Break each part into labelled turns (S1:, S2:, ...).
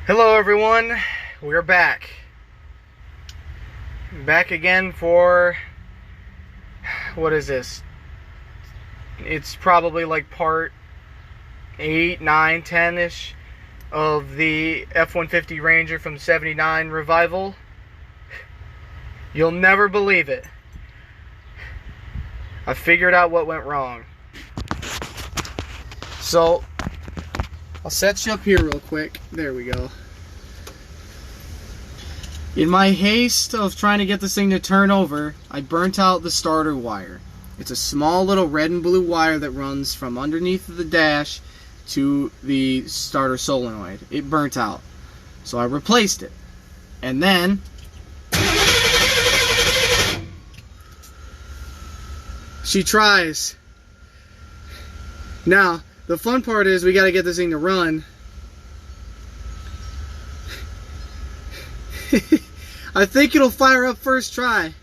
S1: Hello everyone, we're back. Back again for, what is this? It's probably like part 8, 9, 10-ish of the F150 Ranger from '79 revival. You'll never believe it. I figured out what went wrong. So, I'll set you up here real quick. There we go. In my haste of trying to get this thing to turn over, I burnt out the starter wire. It's a small little red and blue wire that runs from underneath the dash to the starter solenoid. It burnt out. So I replaced it. And then she tries. Now, the fun part is we got to get this thing to run. I think it'll fire up first try.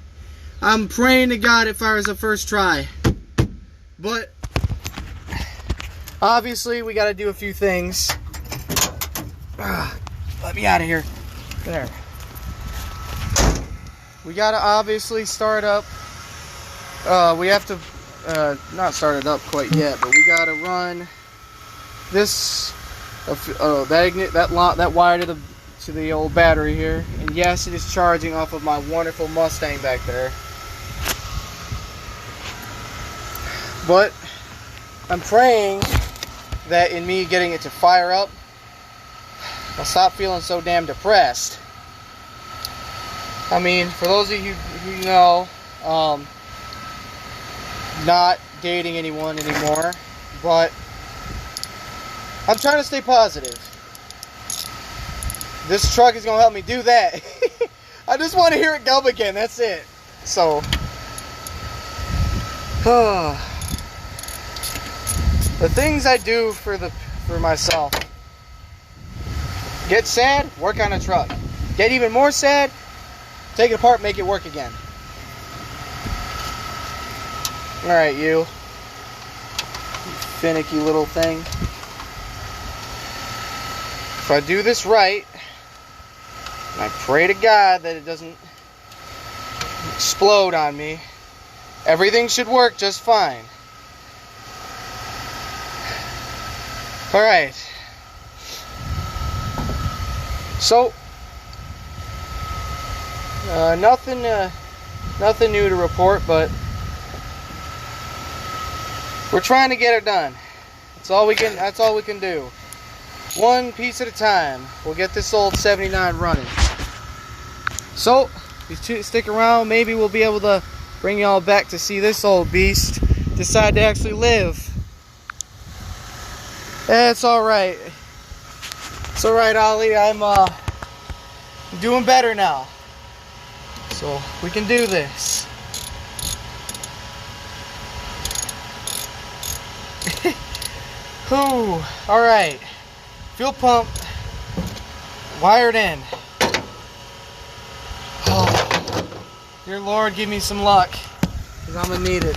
S1: I'm praying to God it fires up first try. But obviously we got to do a few things. Let me out of here. There. We got to obviously start up. We have to not start it up quite yet, but we got to run this that wire to the old battery here. And yes, it is charging off of my wonderful Mustang back there. But I'm praying that in me getting it to fire up, I'll stop feeling so damn depressed. I mean, for those of you who know, not dating anyone anymore, but I'm trying to stay positive. This truck is going to help me do that. I just want to hear it go again, that's it. So, the things I do for myself. Get sad, work on a truck. Get even more sad, take it apart, make it work again. Alright, you finicky little thing. If I do this right, and I pray to God that it doesn't explode on me, everything should work just fine. Alright. So, nothing new to report, but we're trying to get it done. That's all we can do. One piece at a time. We'll get this old '79 running. So, if you stick around, maybe we'll be able to bring y'all back to see this old beast decide to actually live. It's alright. It's alright, Ollie. I'm doing better now. So, we can do this. Whew. Alright. Fuel pump wired in. Oh, dear Lord, give me some luck, because I'm going to need it.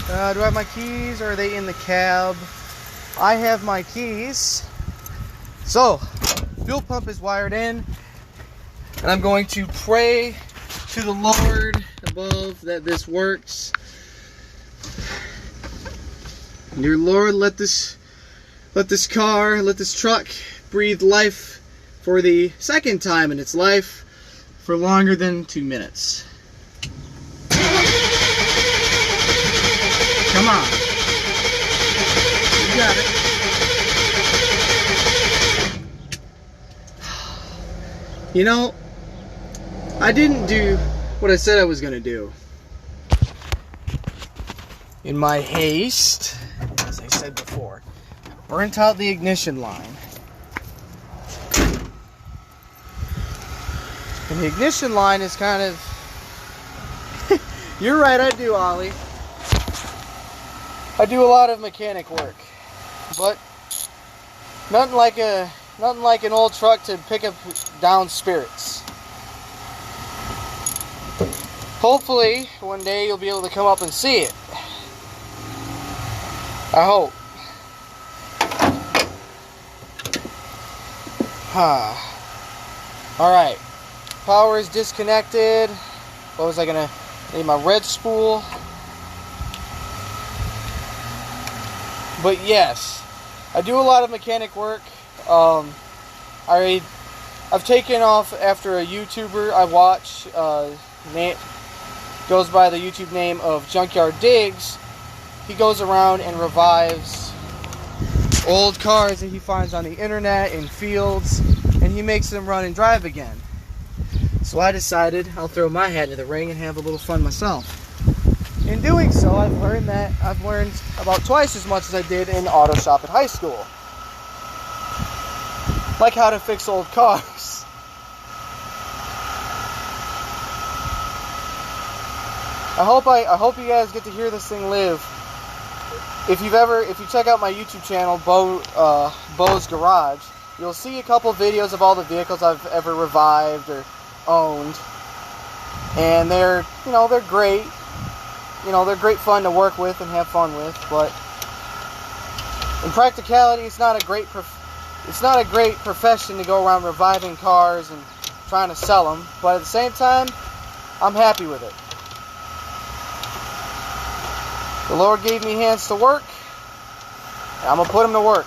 S1: Do I have my keys, or are they in the cab? I have my keys. So, fuel pump is wired in, and I'm going to pray to the Lord above that this works. Dear Lord, let this truck breathe life for the second time in its life for longer than 2 minutes. Come on. You got it. You know, I didn't do what I said I was going to do. In my haste, as I said before, burnt out the ignition line. And the ignition line is kind of... You're right, I do, Ollie. I do a lot of mechanic work. But nothing like an old truck to pick up down spirits. Hopefully, one day you'll be able to come up and see it. I hope. Alright. Power is disconnected. What was I gonna need? My red spool. But yes, I do a lot of mechanic work. I've taken off after a YouTuber I watch, goes by the YouTube name of Junkyard Digs. He goes around and revives old cars that he finds on the internet in fields, and he makes them run and drive again. So I decided I'll throw my hat into the ring and have a little fun myself. In doing so, I've learned about twice as much as I did in auto shop at high school. Like how to fix old cars. I hope you guys get to hear this thing live. If you check out my YouTube channel, Bo's Garage, you'll see a couple videos of all the vehicles I've ever revived or owned. And they're great. They're great fun to work with and have fun with, but in practicality, it's not a great profession to go around reviving cars and trying to sell them. But at the same time, I'm happy with it. The Lord gave me hands to work, and I'm gonna put them to work.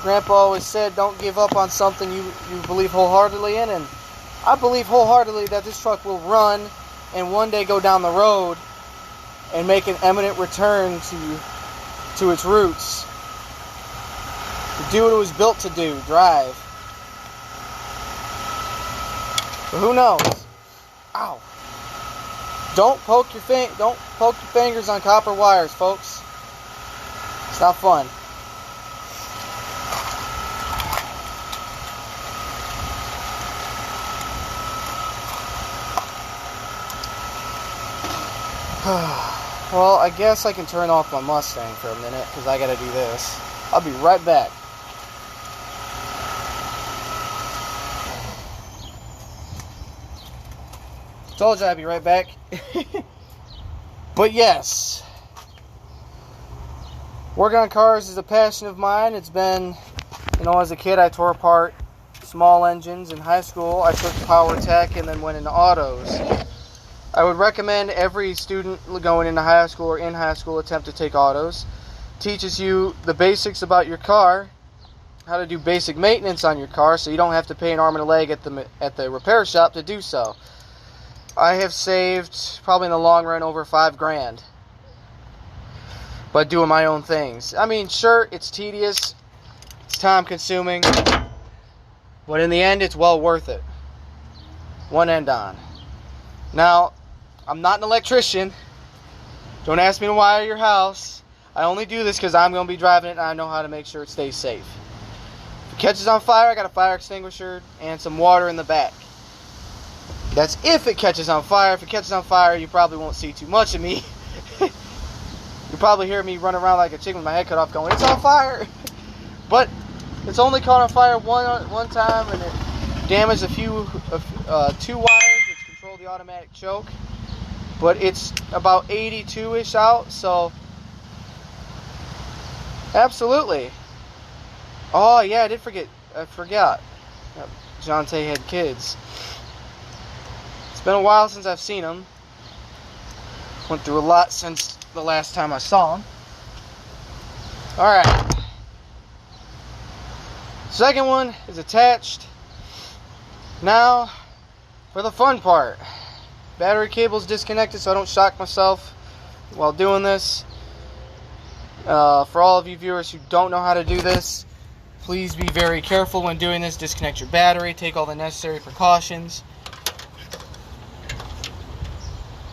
S1: Grandpa always said, don't give up on something you believe wholeheartedly in, and I believe wholeheartedly that this truck will run and one day go down the road and make an eminent return to its roots. To do what it was built to do, drive. But who knows? Ow. Don't poke your fingers on copper wires, folks. It's not fun. Well, I guess I can turn off my Mustang for a minute because I gotta do this. I'll be right back. Told you I'd be right back. But yes, working on cars is a passion of mine. It's been, as a kid I tore apart small engines. In high school I took power tech and then went into autos. I would recommend every student going into high school or in high school attempt to take autos. Teaches you the basics about your car, how to do basic maintenance on your car so you don't have to pay an arm and a leg at the repair shop to do so. I have saved, probably in the long run, over $5,000 by doing my own things. I mean, sure, it's tedious, it's time consuming, but in the end it's well worth it. One end on. Now, I'm not an electrician. Don't ask me to wire your house. I only do this because I'm going to be driving it and I know how to make sure it stays safe. If it catches on fire, I got a fire extinguisher and some water in the back. That's if it catches on fire. If it catches on fire, you probably won't see too much of me. You'll probably hear me run around like a chicken with my head cut off going, it's on fire! But it's only caught on fire one time and it damaged two wires which control the automatic choke. But it's about 82-ish out, so absolutely. Oh yeah, I forgot. Jonte had kids. It's been a while since I've seen him. Went through a lot since the last time I saw him. Alright. Second one is attached. Now, for the fun part. Battery cable's disconnected so I don't shock myself while doing this. For all of you viewers who don't know how to do this, please be very careful when doing this. Disconnect your battery, take all the necessary precautions.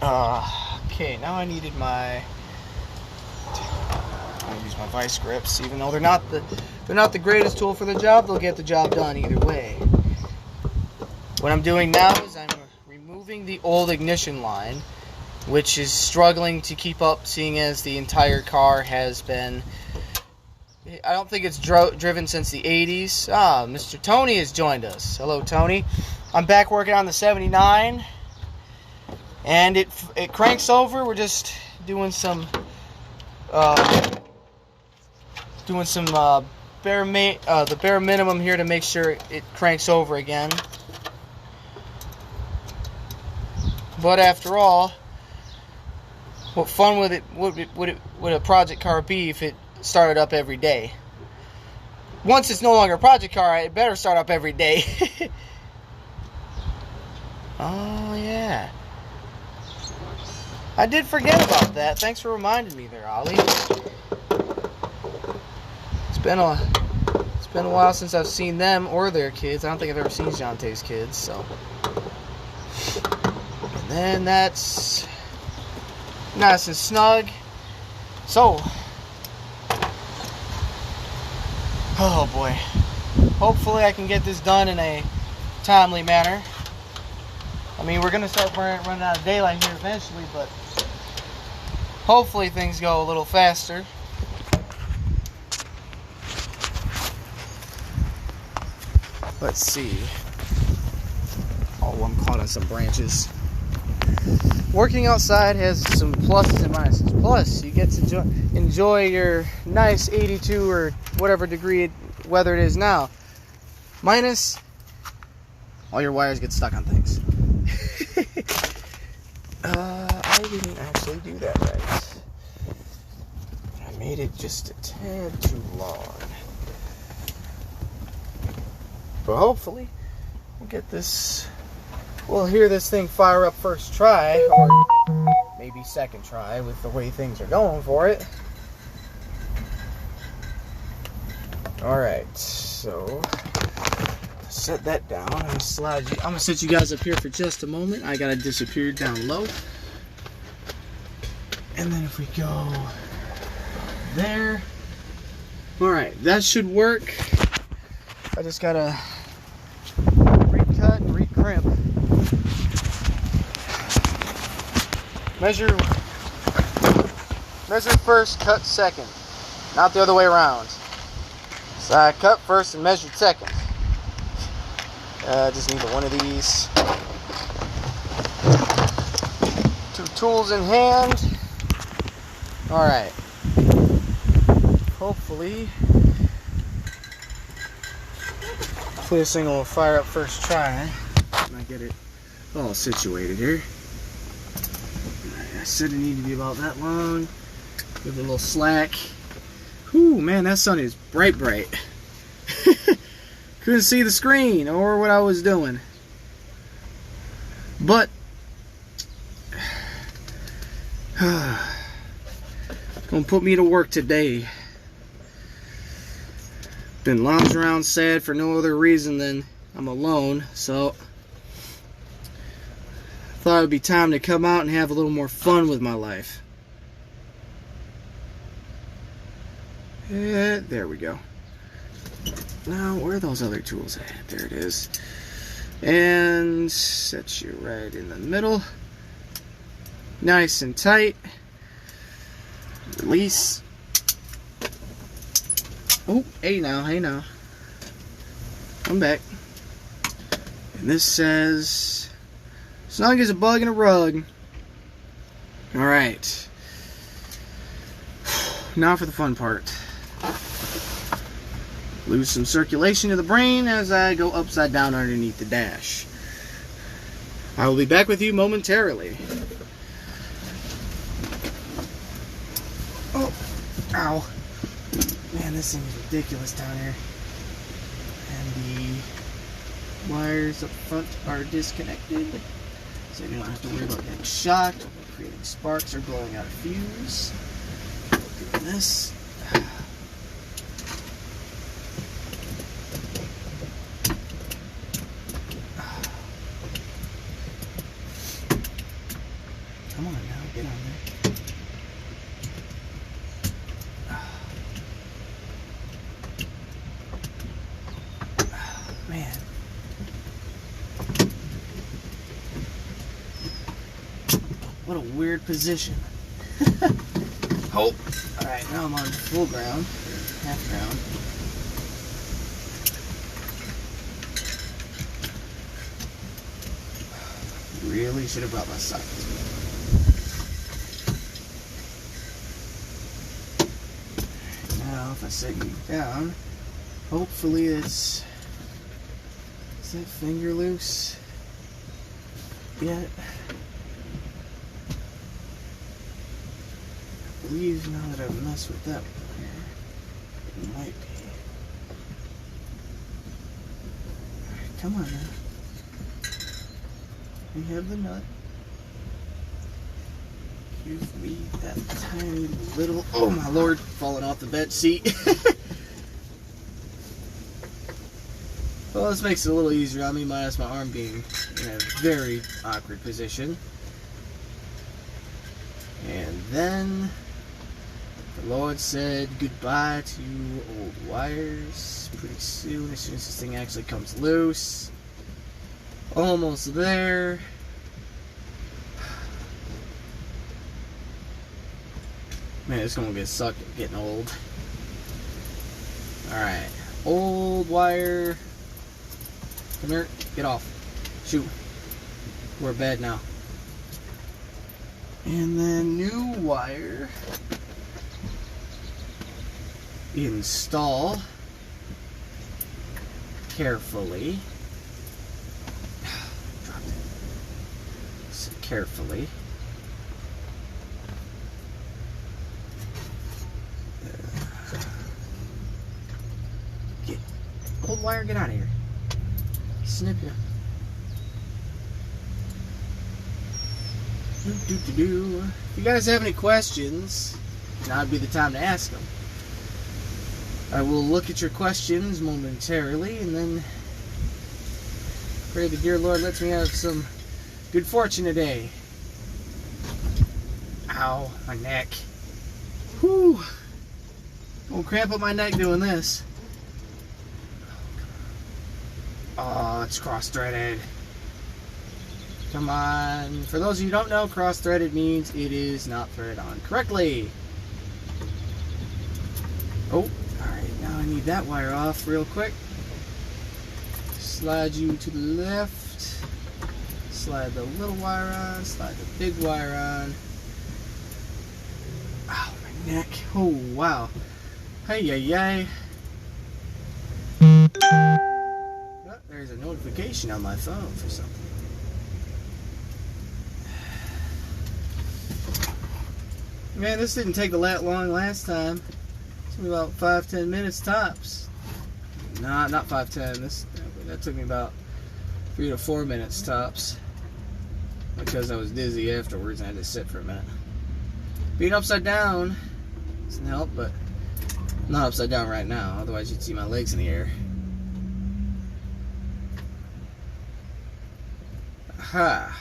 S1: Okay, now I needed I'm gonna use my vice grips, even though they're not the greatest tool for the job. They'll get the job done either way. What I'm doing now is I'm removing the old ignition line, which is struggling to keep up, seeing as the entire car has been, I don't think it's driven since the 80s. Mr. Tony has joined us. Hello, Tony. I'm back working on the 79, and it cranks over. We're just doing some doing some the bare minimum here to make sure it cranks over again. But after all, what fun would a project car be if it started up every day? Once it's no longer a project car, it better start up every day. Oh yeah, I did forget about that. Thanks for reminding me there, Ollie. It's been a while since I've seen them or their kids. I don't think I've ever seen Jante's kids. So, and then that's nice and snug. So, oh boy, hopefully I can get this done in a timely manner. I mean, we're going to start running out of daylight here eventually, but hopefully things go a little faster. Let's see. Oh, I'm caught on some branches. Working outside has some pluses and minuses. Plus, you get to enjoy your nice 82 or whatever degree weather it is now. Minus, all your wires get stuck on things. I didn't actually do that right. I made it just a tad too long. But hopefully, we'll hear this thing fire up first try, or maybe second try with the way things are going for it. Alright, so set that down. I'm gonna set you guys up here for just a moment. I gotta disappear down low. And then if we go there. Alright, that should work. I just gotta recut and recrimp. Measure first, cut second. Not the other way around. So I cut first and measured second. Just need one of these. 2 tools in hand. Alright. Hopefully this thing will fire up first try. And I get it all situated here. I said it needed to be about that long. Give it a little slack. Whew, man, that sun is bright. Couldn't see the screen or what I was doing. But gonna put me to work today. Been lounging around sad for no other reason than I'm alone, so thought it would be time to come out and have a little more fun with my life. Yeah, there we go. Now, where are those other tools at? There it is. And set you right in the middle. Nice and tight. Release. Oh, hey now. I'm back. And this says, snug as a bug in a rug. Alright. Now for the fun part. Lose some circulation to the brain as I go upside down underneath the dash. I will be back with you momentarily. Oh, ow. Man, this thing is ridiculous down here. And the wires up front are disconnected. So you don't have to worry about getting shocked, or creating sparks, or blowing out a fuse. Doing this. Come on now, get on there. Man. What a weird position. Oh. Alright, now I'm on full ground. Half ground. Really should have brought my sockets with me. off. I set you down. Hopefully it's... Is that finger loose yet? I believe now that I've messed with that one here, it might be. Alright, come on now. We have the nut. Give me that tiny little... Oh my lord, falling off the bed seat. Well, this makes it a little easier on me, minus my arm being in a very awkward position. And then the Lord said goodbye to old wires pretty soon as this thing actually comes loose. Almost there. Man, it's gonna get sucked at getting old. Alright. Old wire. Come here. Get off. Shoot. We're bad now. And then new wire. Install. Carefully. Dropped it. So carefully. Old wire, get out of here. Snip you. If you guys have any questions, now would be the time to ask them. I will look at your questions momentarily and then pray the dear Lord lets me have some good fortune today. Ow, my neck. Whew. Don't cramp up my neck doing this. Oh, it's cross-threaded. Come on. For those of you who don't know, cross-threaded means it is not threaded on correctly. Oh, alright. Now I need that wire off real quick. Slide you to the left. Slide the little wire on. Slide the big wire on. Ow, my neck. Oh, wow. Hey, yay. There's a notification on my phone for something. Man, this didn't take that long last time. It took me about 5-10 minutes tops. Nah, not 5-10. That took me about 3 to 4 minutes tops. Because I was dizzy afterwards and I had to sit for a minute. Being upside down doesn't help, but I'm not upside down right now. Otherwise you'd see my legs in the air. Ha!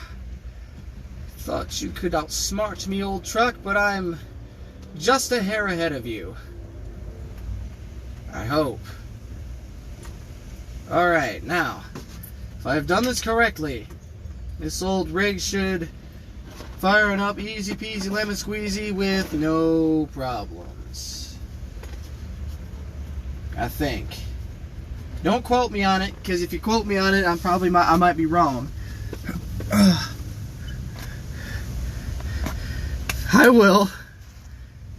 S1: Thought you could outsmart me, old truck, but I'm just a hair ahead of you. I hope. Alright, now, if I've done this correctly, this old rig should fire it up easy peasy lemon squeezy with no problems. I think. Don't quote me on it, because if you quote me on it, I might be wrong. I will.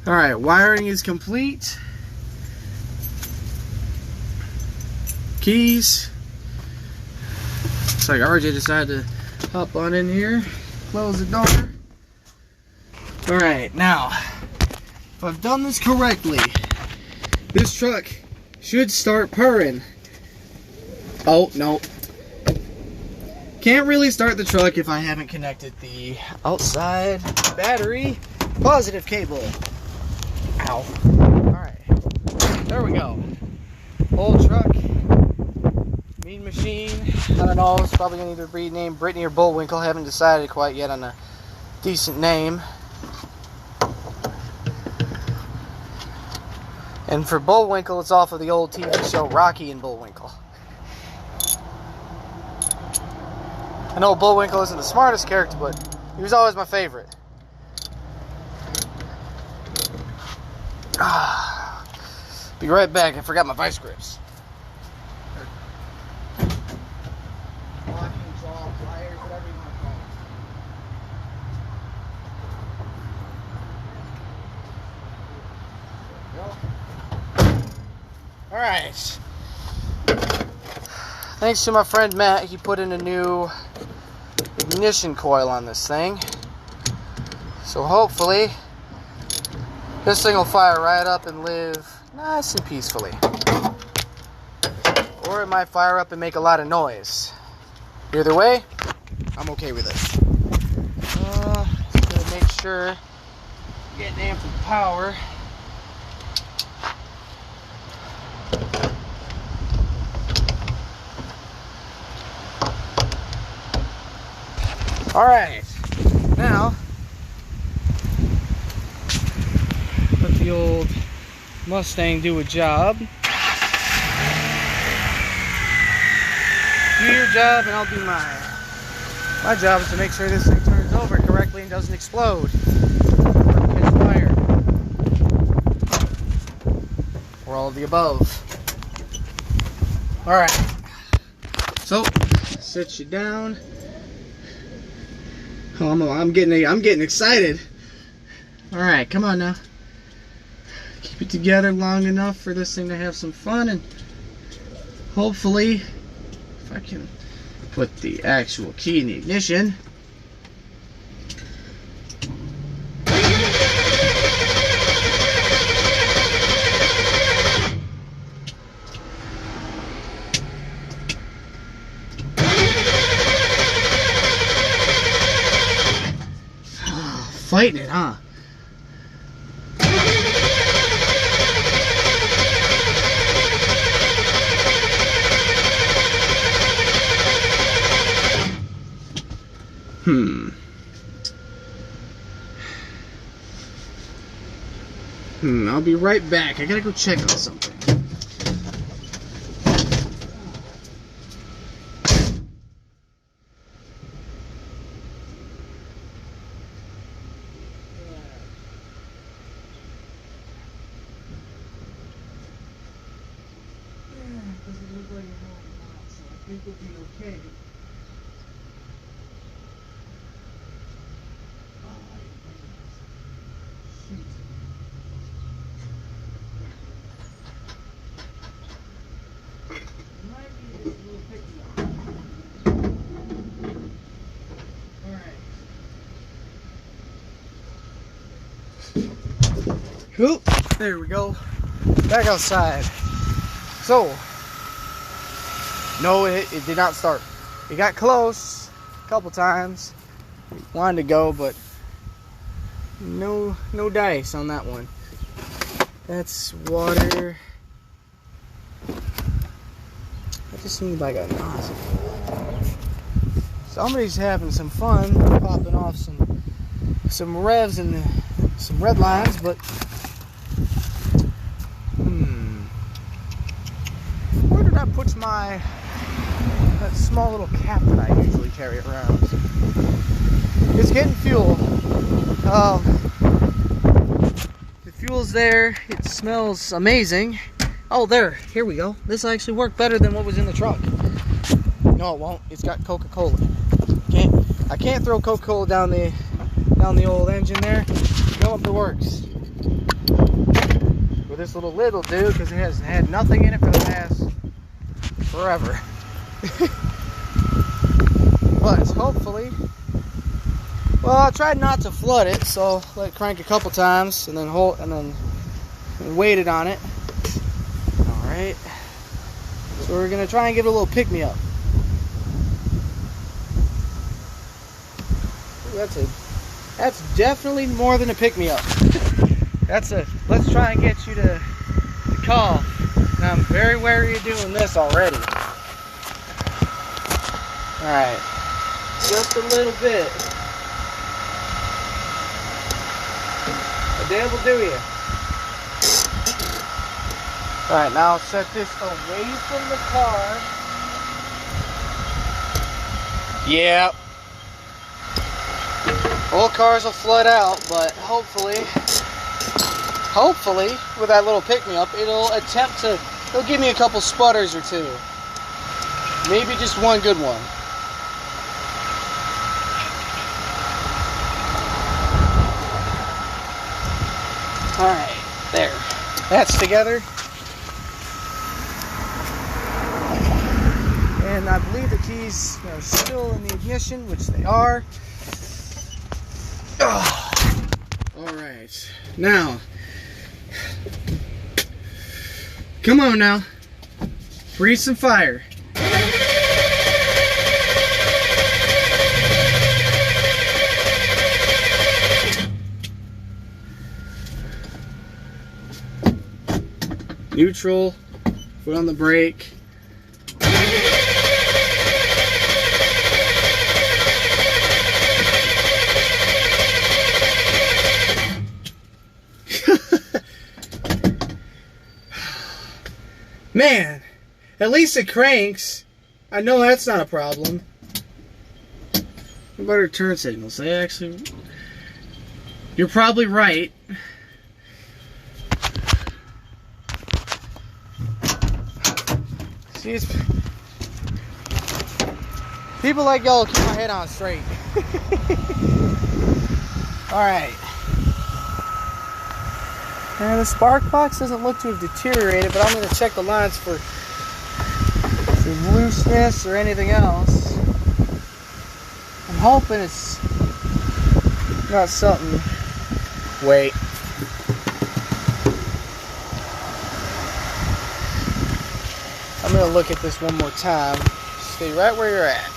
S1: Alright, wiring is complete. Keys. Looks like RJ decided to hop on in here. Close the door. Alright, now, if I've done this correctly, this truck should start purring. Oh, no. Can't really start the truck if I haven't connected the outside battery positive cable. Ow. Alright. There we go. Old truck. Mean machine. I don't know. It's probably going to either be named Brittany or Bullwinkle. I haven't decided quite yet on a decent name. And for Bullwinkle, it's off of the old TV show Rocky and Bullwinkle. I know Bullwinkle isn't the smartest character, but he was always my favorite. Be right back. I forgot my vice grips. Alright. Thanks to my friend Matt, he put in a new ignition coil on this thing. So hopefully this thing will fire right up and live nice and peacefully. Or it might fire up and make a lot of noise. Either way, I'm okay with it. Just gotta make sure I'm getting ample power. Alright, now let the old Mustang do a job. Do your job and I'll do mine. My job is to make sure this thing turns over correctly and doesn't explode or catch fire. Or all of the above. Alright, so sit you down. Oh, I'm getting excited. All right, come on now. Keep it together long enough for this thing to have some fun, and hopefully, if I can put the actual key in the ignition. Fighting it, huh? I'll be right back. I gotta go check on something. Doesn't look like a whole lot, so I think we'll be okay. Shoot. It might be just a little picky. Alright. Cool. There we go. Back outside. So, no, it did not start. It got close a couple times. Wanted to go, but no dice on that one. That's water. I just seemed like a nozzle. Somebody's having some fun popping off some revs and some red lines, but where did I put that small little cap that I usually carry around? It's getting fuel. The fuel's there. It smells amazing. Oh, there. Here we go. This actually worked better than what was in the truck. No, it won't. It's got Coca-Cola. I can't throw Coca-Cola down the old engine there. Go up the works. Well, this little lid will do because it has had nothing in it for the past forever. But hopefully, well, I tried not to flood it, so let it crank a couple times and then waited on it. All right. So we're gonna try and give it a little pick me up. That's definitely more than a pick me up. Let's try and get you to call. Now, I'm very wary of doing this already. Alright. Just a little bit. A day will do you. Alright, now set this away from the car. Yep. Old cars will flood out, but hopefully, with that little pick-me-up, it'll give me a couple sputters or two. Maybe just one good one. Alright, there. That's together. And I believe the keys are still in the ignition, which they are. Alright, now, come on now, breathe some fire. Neutral, foot on the brake. Man, at least it cranks. I know that's not a problem. What about our turn signals? They actually... You're probably right. See, it's... People like y'all keep my head on straight. Alright. Now the spark box doesn't look to have deteriorated, but I'm going to check the lines for looseness or anything else. I'm hoping it's not something. Wait. I'm going to look at this one more time. Stay right where you're at.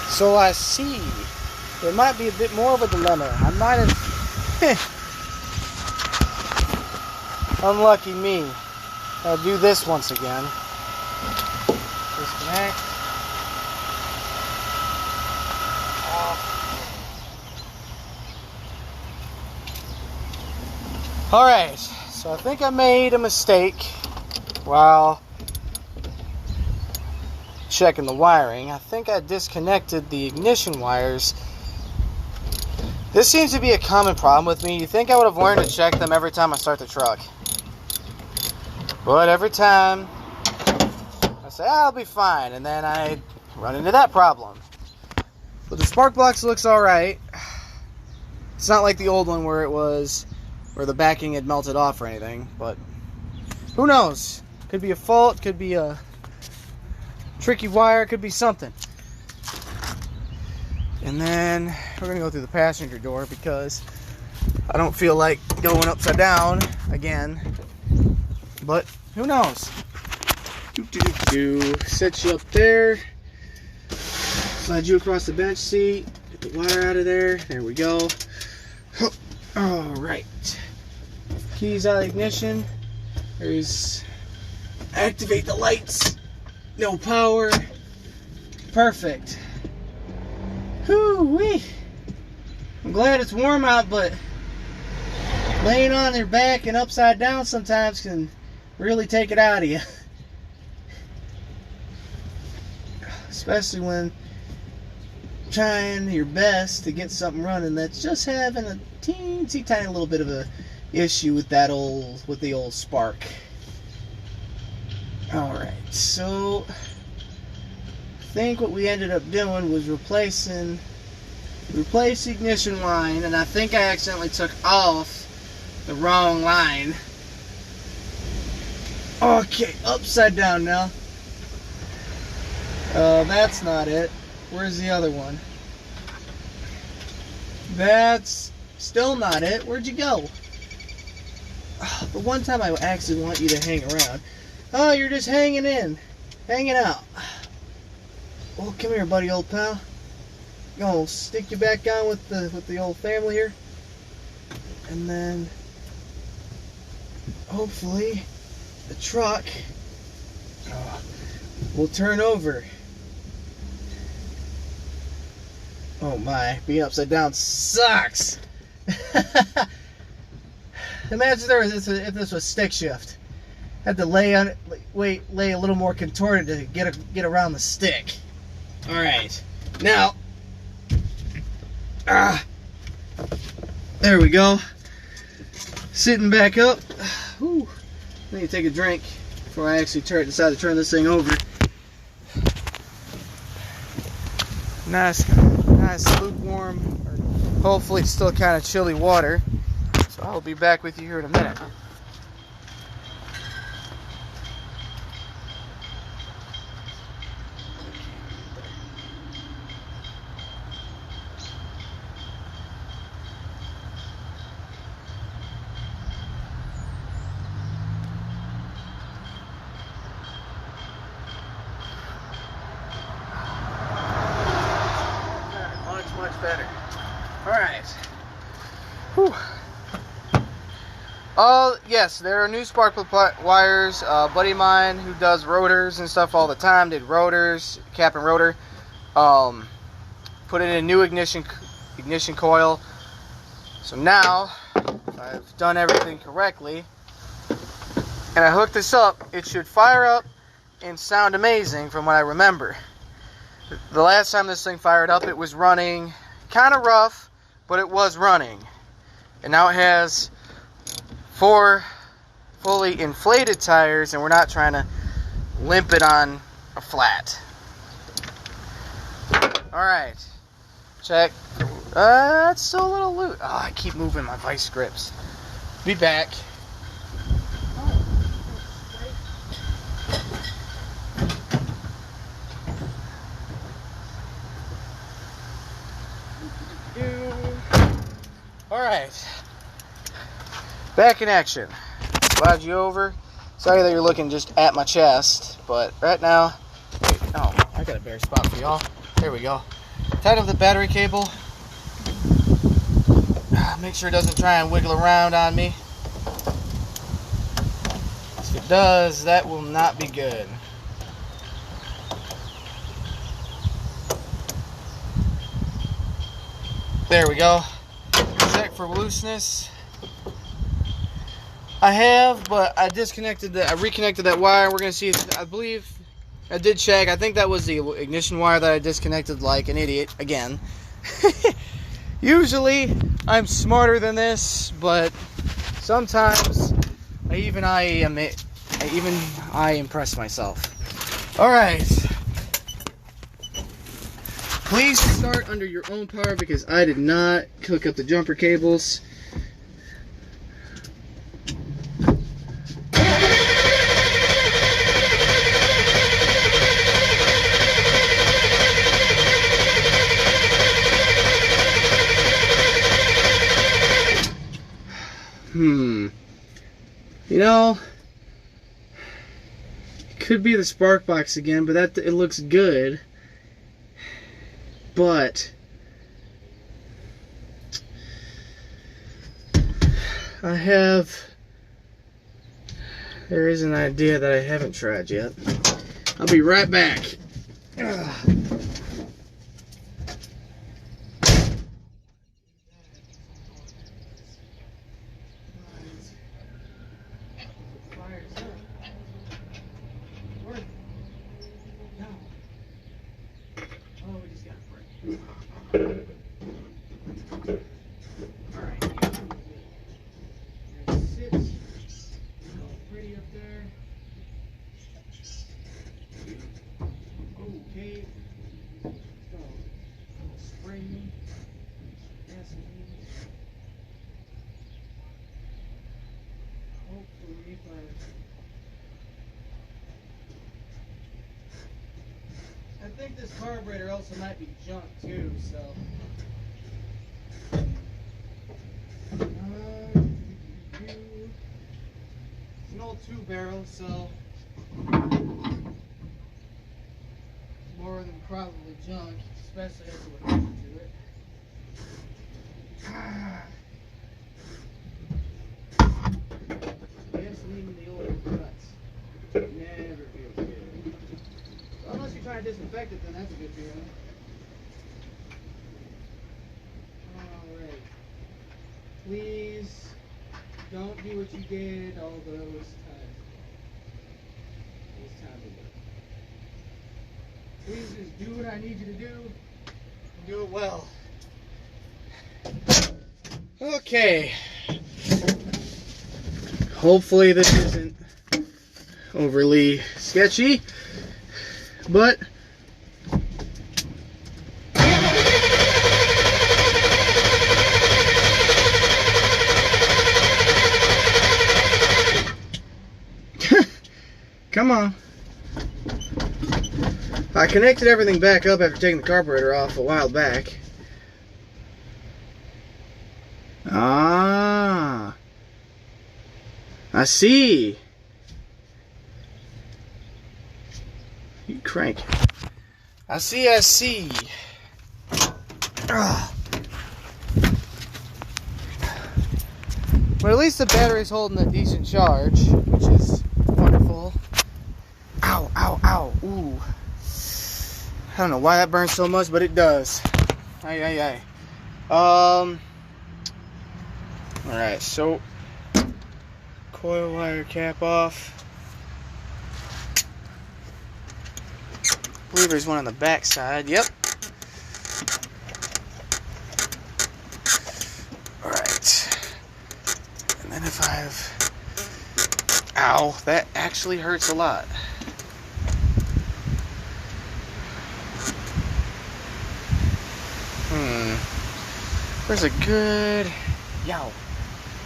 S1: So I see there might be a bit more of a dilemma. I might have unlucky me. I'll do this once again. Disconnect. Alright, so I think I made a mistake while checking the wiring. I think I disconnected the ignition wires. This seems to be a common problem with me. You think I would have learned to check them every time I start the truck. But every time I say, I'll be fine, and then I run into that problem. But the spark box looks alright. It's not like the old one where the backing had melted off or anything, but who knows? Could be a fault, could be a tricky wire, could be something. And then we're going to go through the passenger door because I don't feel like going upside down again. But who knows? Set you up there. Slide you across the bench seat. Get the wire out of there. There we go. Alright. Keys out of ignition. There's activate the lights. No power. Perfect. Whoo-wee. I'm glad it's warm out, but laying on your back and upside down sometimes can really take it out of you. Especially when trying your best to get something running that's just having a teensy tiny little bit of a issue with the old spark. Alright, so I think what we ended up doing was replace the ignition line, and I think I accidentally took off the wrong line. Okay, upside down now. That's not it. Where's the other one? That's still not it. Where'd you go? The one time I actually want you to hang around. Oh, you're just hanging out. Well, come here, buddy, old pal. Gonna stick you back on with the old family here, and then hopefully the truck will turn over. Oh my, being upside down sucks. Imagine if this was stick shift. Had to lay a little more contorted to get around the stick. All right, now, there we go. Sitting back up. Ooh, I need to take a drink. before I actually decide to turn this thing over. Nice lukewarm, or hopefully still kind of chilly water. So I'll be back with you here in a minute. Much better. Alright. Whew. Yes, there are new spark plug wires. A buddy of mine who does rotors and stuff all the time did rotors, cap and rotor. Put in a new ignition coil. So now, if I've done everything correctly, and I hook this up, it should fire up and sound amazing from what I remember. The last time this thing fired up, it was running kind of rough, but it was running. And now it has 4 fully inflated tires, and we're not trying to limp it on a flat. Alright, check. It's still a little loose. Oh, I keep moving my vice grips. Be back. Alright, back in action. Slide you over. Sorry that you're looking just at my chest, but right now, oh, I got a bare spot for y'all. There we go. Tighten up the battery cable. Make sure it doesn't try and wiggle around on me. If it does, that will not be good. There we go. Check for looseness. I have, but I reconnected that wire. We're gonna see if, I believe I did check. I think that was the ignition wire that I disconnected like an idiot again. Usually I'm smarter than this, but sometimes I impress myself. Alright. Please start under your own power because I did not hook up the jumper cables. You know, it could be the spark box again, but it looks good. But there is an idea that I haven't tried yet. I'll be right back. I think this carburetor also might be junk too, so. It's an old 2-barrel, so more than probably junk, especially as it would happen to it. Gasoline in the old cuts never feels good. Unless you're trying to disinfect it, then that's a good feeling. Alright. Please don't do what you did all those times. It's time to do. Please just do what I need you to do. And do it well. Okay. Hopefully this isn't overly sketchy, but come on. I connected everything back up after taking the carburetor off a while back. Ah, I see. You crank. I see. Ugh. But at least the battery's holding a decent charge, which is wonderful. Ow, ow, ow. Ooh. I don't know why that burns so much, but it does. Aye. Alright, so coil wire cap off. I believe there's one on the back side. Yep. Alright. And then if I have... Ow, that actually hurts a lot. There's a good... Yow.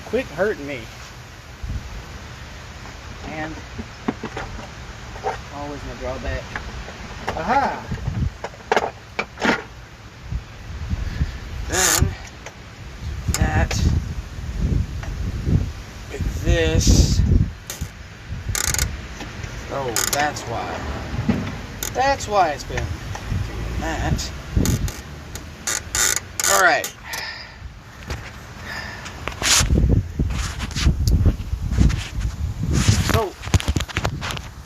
S1: Quit hurting me. And... always gonna draw back. Aha! Then... that... with this... Oh, that's why. That's why it's been doing that. Alright. So,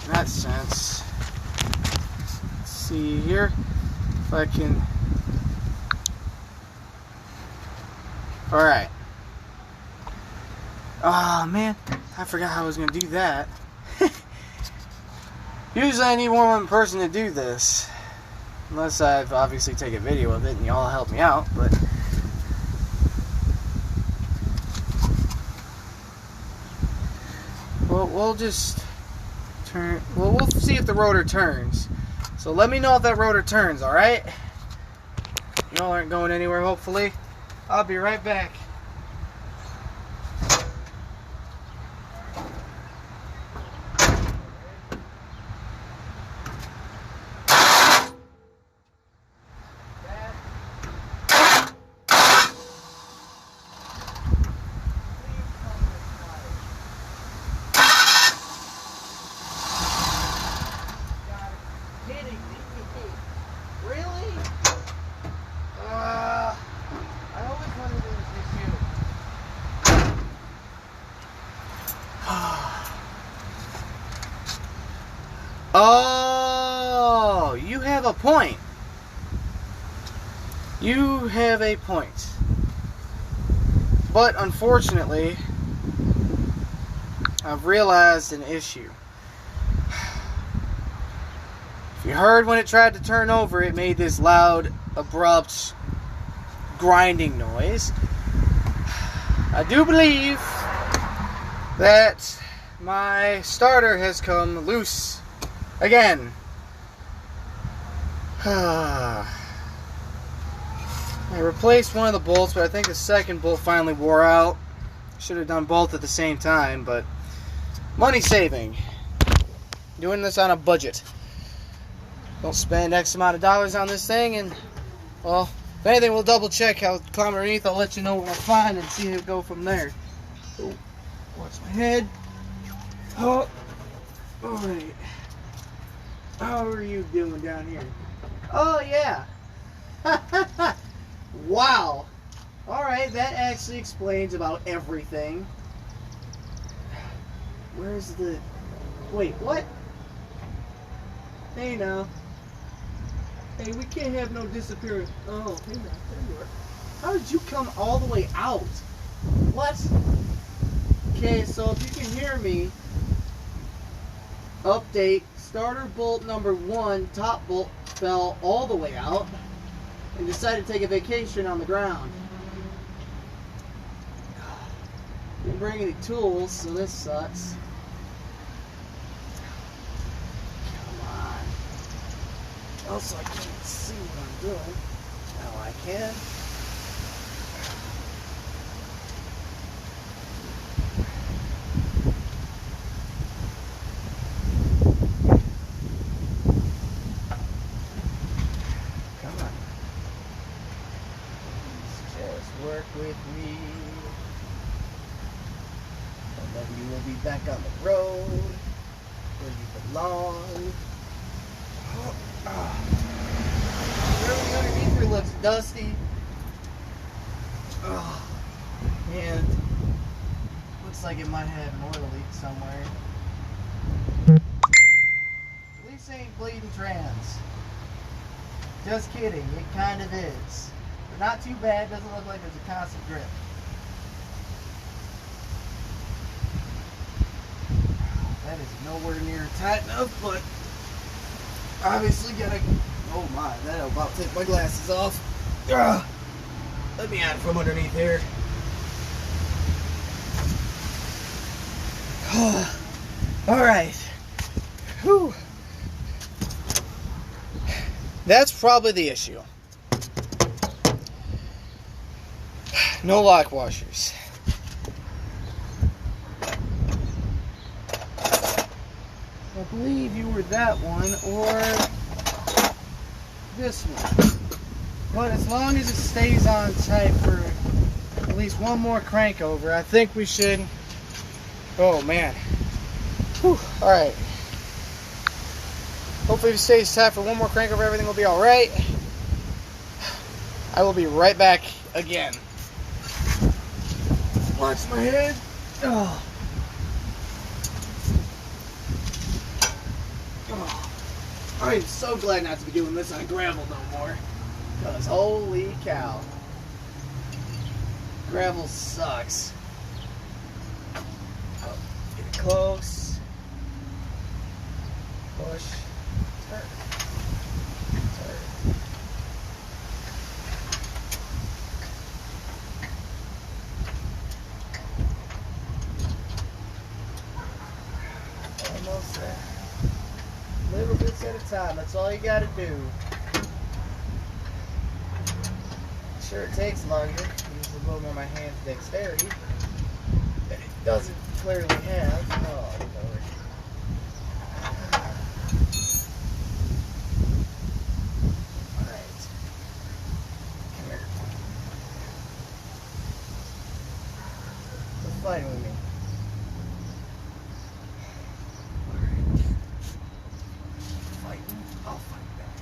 S1: in that sense, let's see here if I can. Alright. Oh man, I forgot how I was going to do that. Usually I need one person to do this. Unless I've obviously taken a video of it and y'all help me out, but... well, we'll just turn... well, we'll see if the rotor turns. So let me know if that rotor turns, alright? Y'all aren't going anywhere, hopefully. I'll be right back. Oh, you have a point. You have a point. But unfortunately, I've realized an issue. If you heard when it tried to turn over, it made this loud, abrupt, grinding noise. I do believe that my starter has come loose again. I replaced one of the bolts, but I think the second bolt finally wore out. Should have done both at the same time, but money saving. Doing this on a budget. Don't spend X amount of dollars on this thing, and, well, if anything, we'll double check. I'll climb underneath, I'll let you know what I find and see how it go from there. Oh, watch my head. Oh, alright. How are you doing down here? Oh, yeah. Wow. Alright, that actually explains about everything. Where's the... wait, what? Hey, now. Hey, we can't have no disappearance. Oh, hey, now. There you are. How did you come all the way out? What? Okay, so if you can hear me, update, starter bolt number 1, top bolt fell all the way out and decided to take a vacation on the ground. Didn't bring any tools, so this sucks. Also, I can't see what I'm doing. Now I can. Come on. Just work with me. And then you will be back on the road where you belong. Everything underneath here looks dusty. And looks like it might have an oil leak somewhere. At least it ain't bleeding trans. Just kidding, it kind of is. But not too bad, doesn't look like there's a constant drip. That is nowhere near tight enough, but obviously gotta. Oh my, that'll about take my glasses off. Let me out from underneath here. Alright. Whew. That's probably the issue. No lock washers. I believe you were that one or this one. But as long as it stays on tight for at least one more crank over, I think we should. Oh man. Whew. Alright. Hopefully if it stays tight for one more crank over, everything will be alright. I will be right back again. Watch my head. Oh. I am so glad not to be doing this on gravel no more. Because holy cow. Gravel sucks. Oh, get it close. Push. Turn. Turn. Almost there. Little bits at a time. That's all you gotta do. Sure, it takes longer. Use a little more of my hand's dexterity. But it doesn't clearly have. Oh, Lord. Alright. Come here. Quit fighting with me. I'll fight back.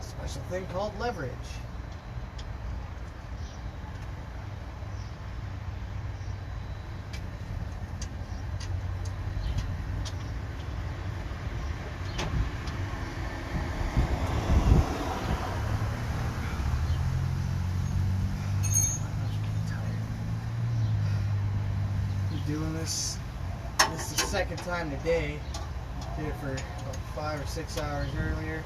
S1: Special thing called leverage. Doing this is the second time today. Did it for about 5 or 6 hours earlier.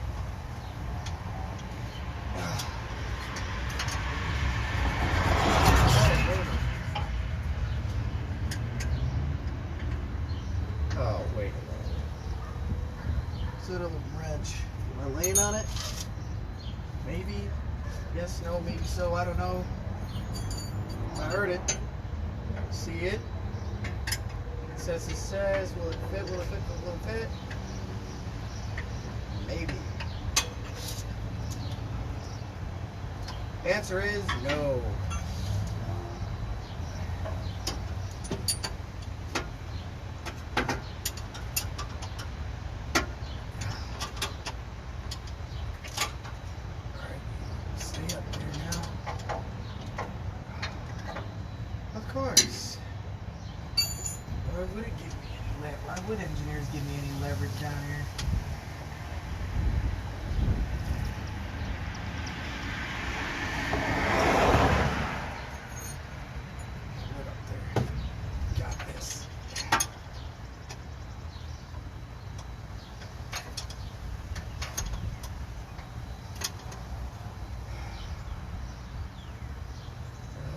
S1: Oh, wait a minute. Is it a little wrench? Am I laying on it? Maybe. Yes, no, maybe so. I don't know. I heard it. See it? It says, will it fit, will it fit, will it fit? Maybe. Answer is no. Alright, stay up there now. Of course. Why would it give me any leverage? Why would engineers give me any leverage down here? Right up there. Got this.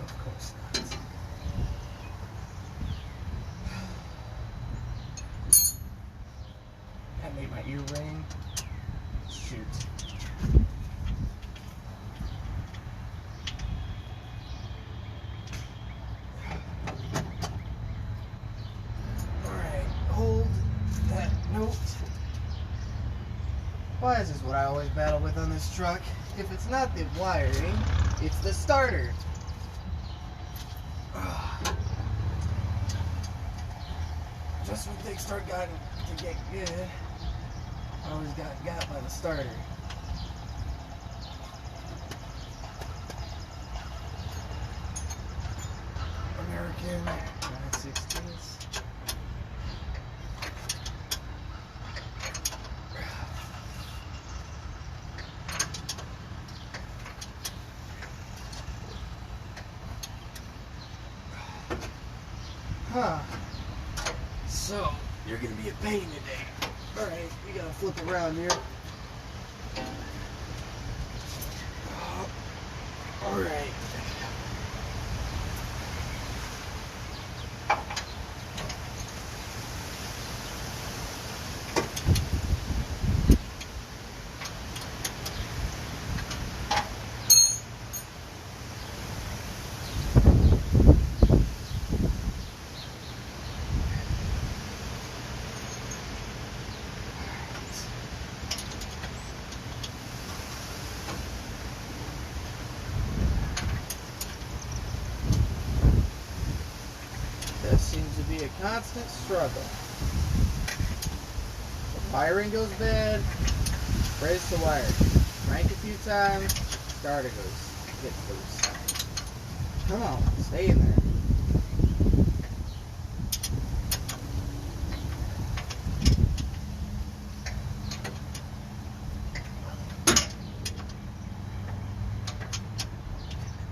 S1: Of course not. as is what I always battle with on this truck. If it's not the wiring, it's the starter. Just when things start getting to get good, I always got by the starter. American 960s. Huh. So, you're gonna be a pain today. Alright, we gotta flip around here. Alright. That seems to be a constant struggle. The wiring goes bad, brace the wire. Crank a few times, starter gets loose. Come on, stay in there.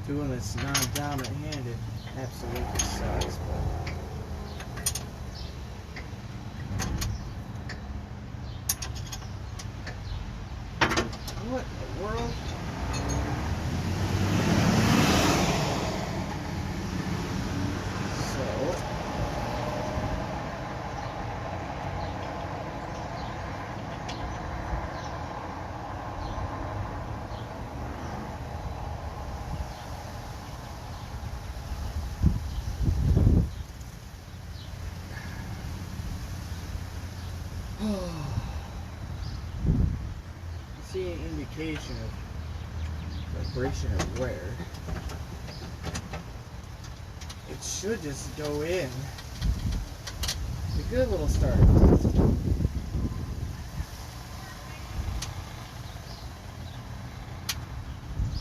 S1: Doing this non-dominant handed absolutely sucks, but what in the world? See an indication of vibration or wear. It should just go in. It's a good little start.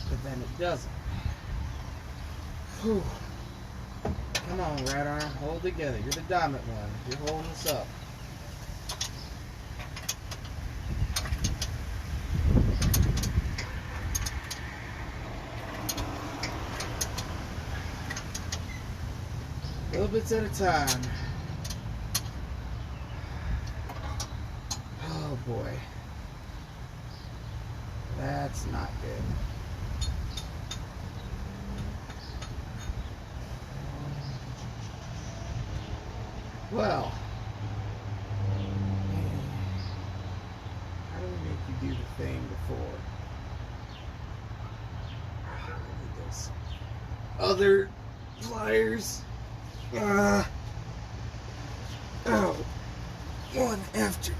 S1: But then it doesn't. Whew. Come on, right arm, hold together. You're the dominant one. You're holding us up. Little bits at a time. Oh boy. That's not good. Well. How do we make you do the thing before? This. Other pliers.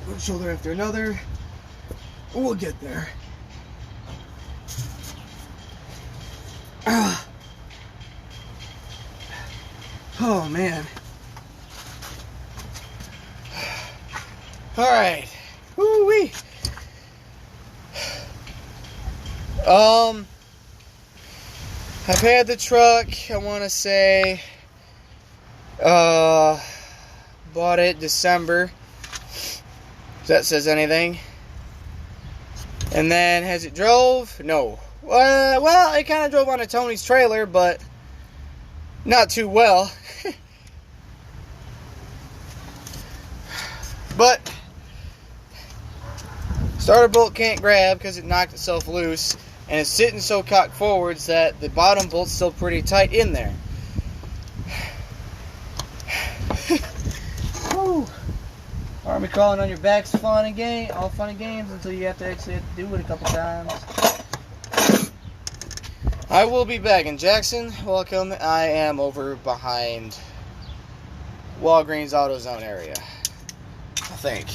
S1: One shoulder after another. We'll get there. Oh man. All right. Woo-wee. I've had the truck, I want to say, bought it December, if that says anything. And then, has it drove? No. Well, it kind of drove on a Tony's trailer, but not too well. But starter bolt can't grab because it knocked itself loose, and it's sitting so cocked forwards that the bottom bolt's still pretty tight in there. Army crawling on your back's fun and game, all fun and games until you have to actually do it a couple times. I will be back in Jackson. Welcome. I am over behind Walgreens AutoZone area, I think.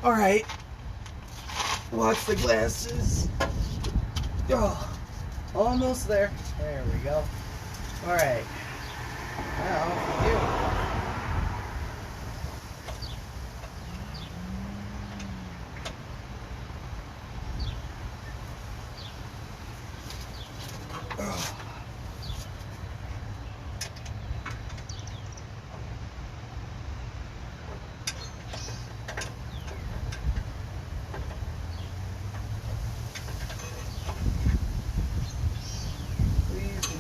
S1: Alright. Watch the glasses. Oh, almost there. There we go. Alright. Now, you.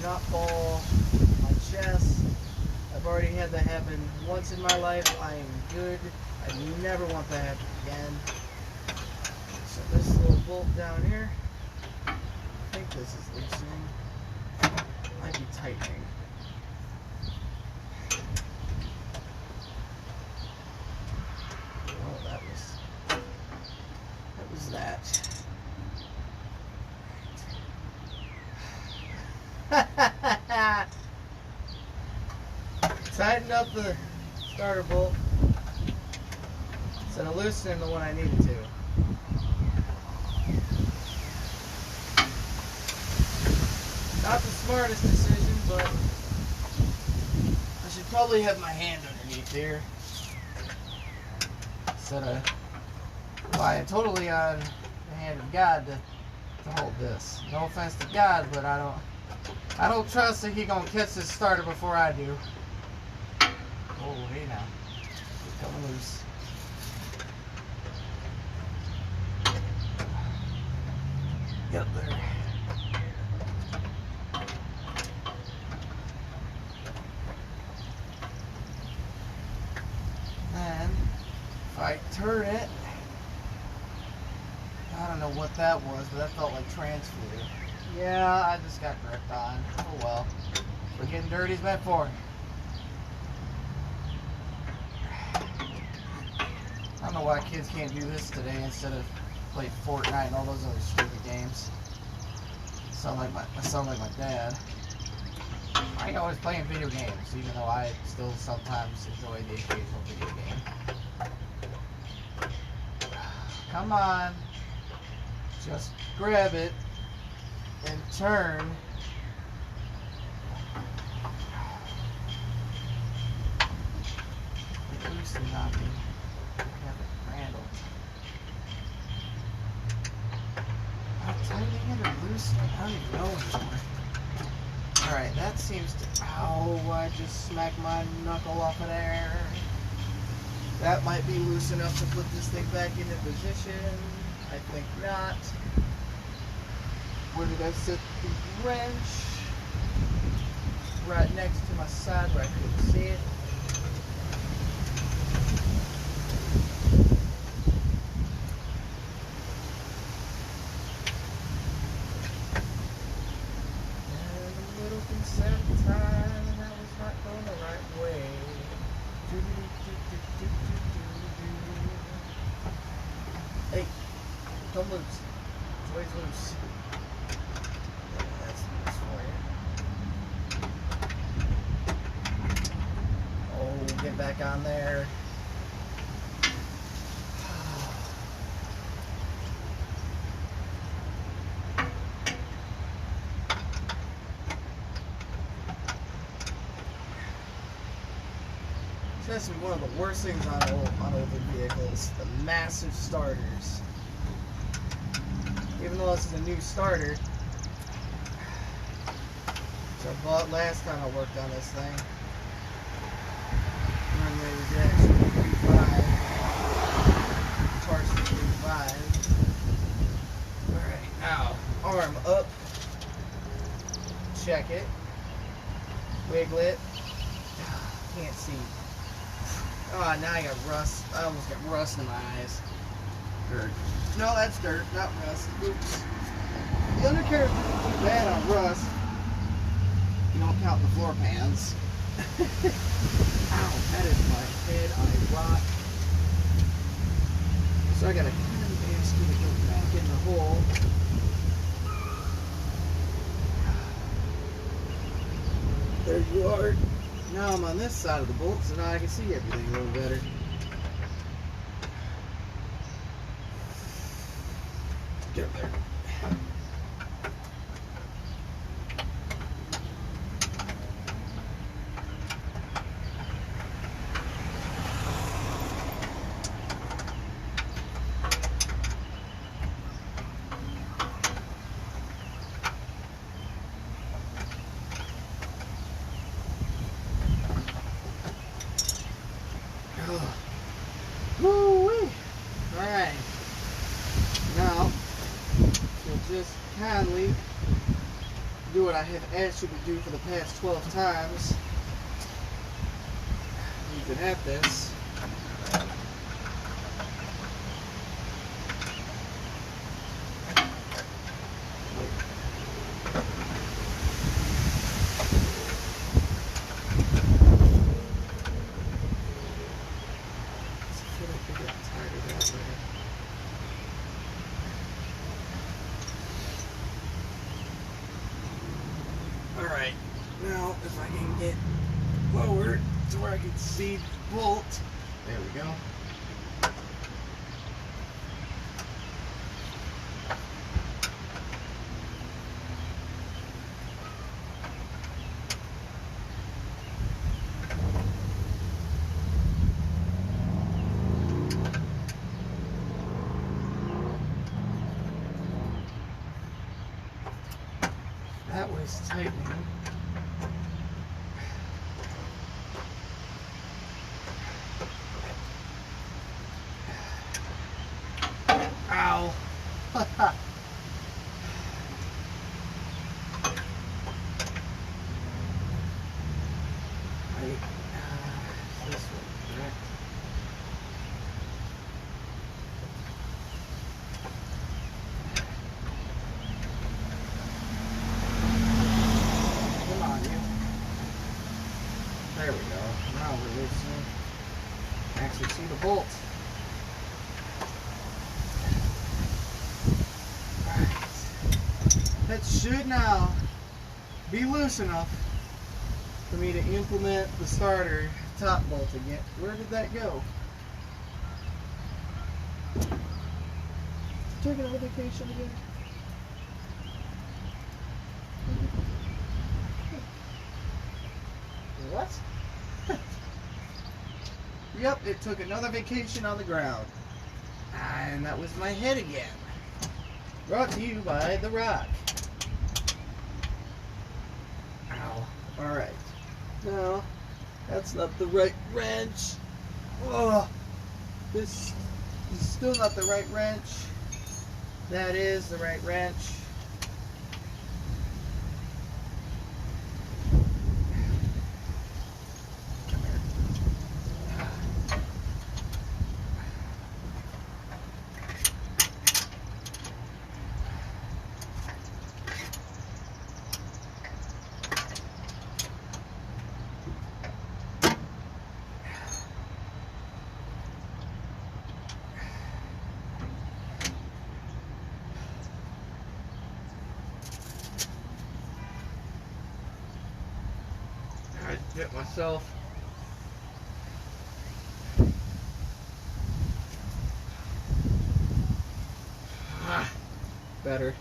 S1: Not fall on my chest. I've already had that happen once in my life. I am good. I never want that to happen again. So this little bolt down here, I think this is loosening. Might be tightening. Oh, that was that. Tighten up the starter bolt instead of loosening the one I needed to. Not the smartest decision, but I should probably have my hand underneath here instead of relying totally on the hand of God to hold this. No offense to God, but I don't trust that He gonna catch this starter before I do. Oh, hey now. It's coming loose. Get up there. And if I turn it, I don't know what that was, but that felt like transfer. Yeah, I just got gripped on. Oh well. We're getting dirty as meant for. I don't know why kids can't do this today instead of play Fortnite and all those other stupid games. I sound like my dad. I ain't always playing video games, even though I still sometimes enjoy the occasional video game. Come on. Just grab it and turn. It used to not be. Tightening it or loosening? I don't even know anymore. Alright, that seems to... Ow, I just smacked my knuckle off of there. That might be loose enough to put this thing back into position. I think not. Where did I sit the wrench? Right next to my side where I couldn't see it. Hey, come loose. It's always loose. Yeah, that's loose for you. Oh, get back on there. That's one of the worst things on older vehicles, the massive starters. Even though this is a new starter, which I bought last time I worked on this thing. Normally it was actually 3.5, torch 3.5. Alright, now, arm up, check it, wiggle it, can't see. Oh, now I got rust. I almost got rust in my eyes. Dirt. No, that's dirt, not rust. Oops. The undercarriage isn't too bad on rust. You don't count the floor pans. Ow, that is my head on a rock. So I got a candy basket to go back in the hole. There you are. Now I'm on this side of the bolt, so now I can see everything a little better. Get up there. Woo-wee. Alright. Now, you'll just kindly do what I have asked you to do for the past 12 times. You can have this. Alright, now if I can get lower to where I can see the bolt. There we go. That was tightening. Ow. This one, correct? There we go. Now we're loosening. Actually see the bolt. Alright. That should now be loose enough for me to implement the starter top bolt again. Where did that go? Taking a vacation again? What? Yep, it took another vacation on the ground. And that was my head again. Brought to you by The Rock. Ow. Alright. No, that's not the right wrench. Oh, this is still not the right wrench. That is the right wrench. I hit myself. Better.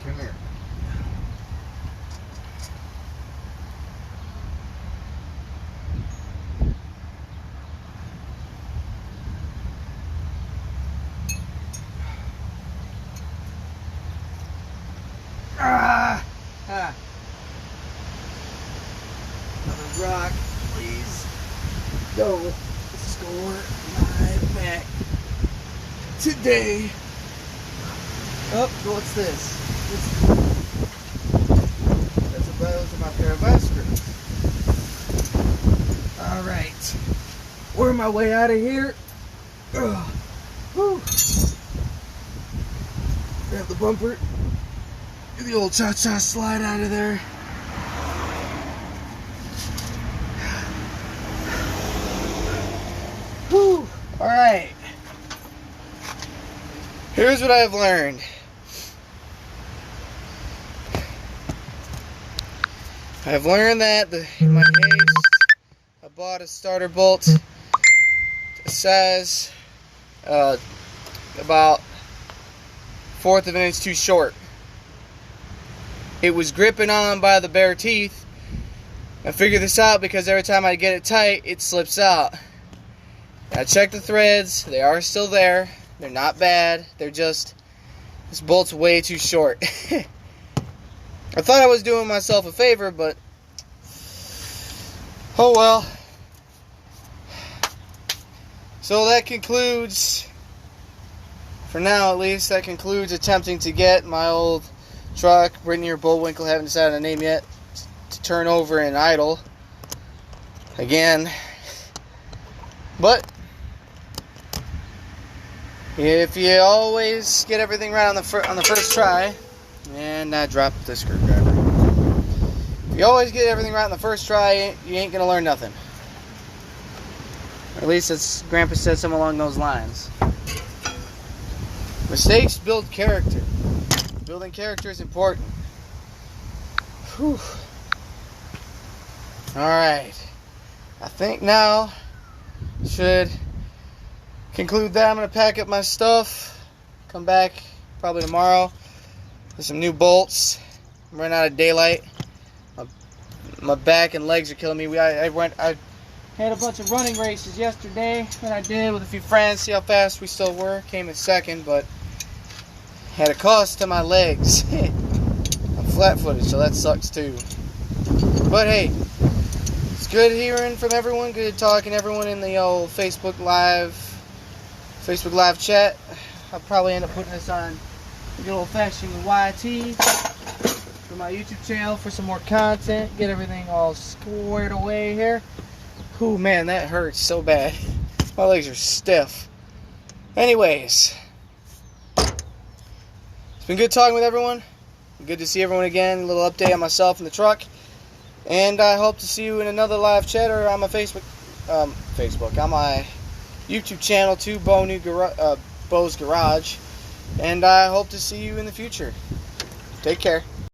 S1: Come here. Another rock, please. No, score my back today. Oh, what's this? That's a those are my pair of ice screws. Alright. Work my way out of here. Whew. Grab the bumper. Do the old cha-cha slide out of there. Whew. Alright. Here's what I've learned. I've learned that in my haste, I bought a starter bolt a size about 1/4 of an inch too short. It was gripping on by the bare teeth. I figured this out because every time I get it tight, it slips out. I checked the threads, they are still there. They're not bad, they're just, this bolt's way too short. I thought I was doing myself a favor, but oh well. So that concludes, for now at least, that concludes attempting to get my old truck, Brittany or Bullwinkle, haven't decided on a name yet, to turn over and idle again. But if you always get everything right on the first try, and I dropped the screwdriver. If you always get everything right on the first try, you ain't gonna learn nothing. Or at least it's Grandpa said something along those lines. Mistakes build character. Building character is important. Whew. Alright. I think now should conclude that. I'm going to pack up my stuff. Come back probably tomorrow with some new bolts. I'm running out of daylight. My back and legs are killing me. I had a bunch of running races yesterday that I did with a few friends. See how fast we still were. Came in second, but had a cost to my legs. I'm flat-footed, so that sucks too. But hey, it's good hearing from everyone. Good talking to everyone in the old Facebook Live chat. I'll probably end up putting this on the good old-fashioned YT for my YouTube channel for some more content. Get everything all squared away here. Ooh, man, that hurts so bad. My legs are stiff. Anyways, it's been good talking with everyone. Good to see everyone again. A little update on myself and the truck. And I hope to see you in another live chat or on my on my YouTube channel too, Bo's Garage. And I hope to see you in the future. Take care.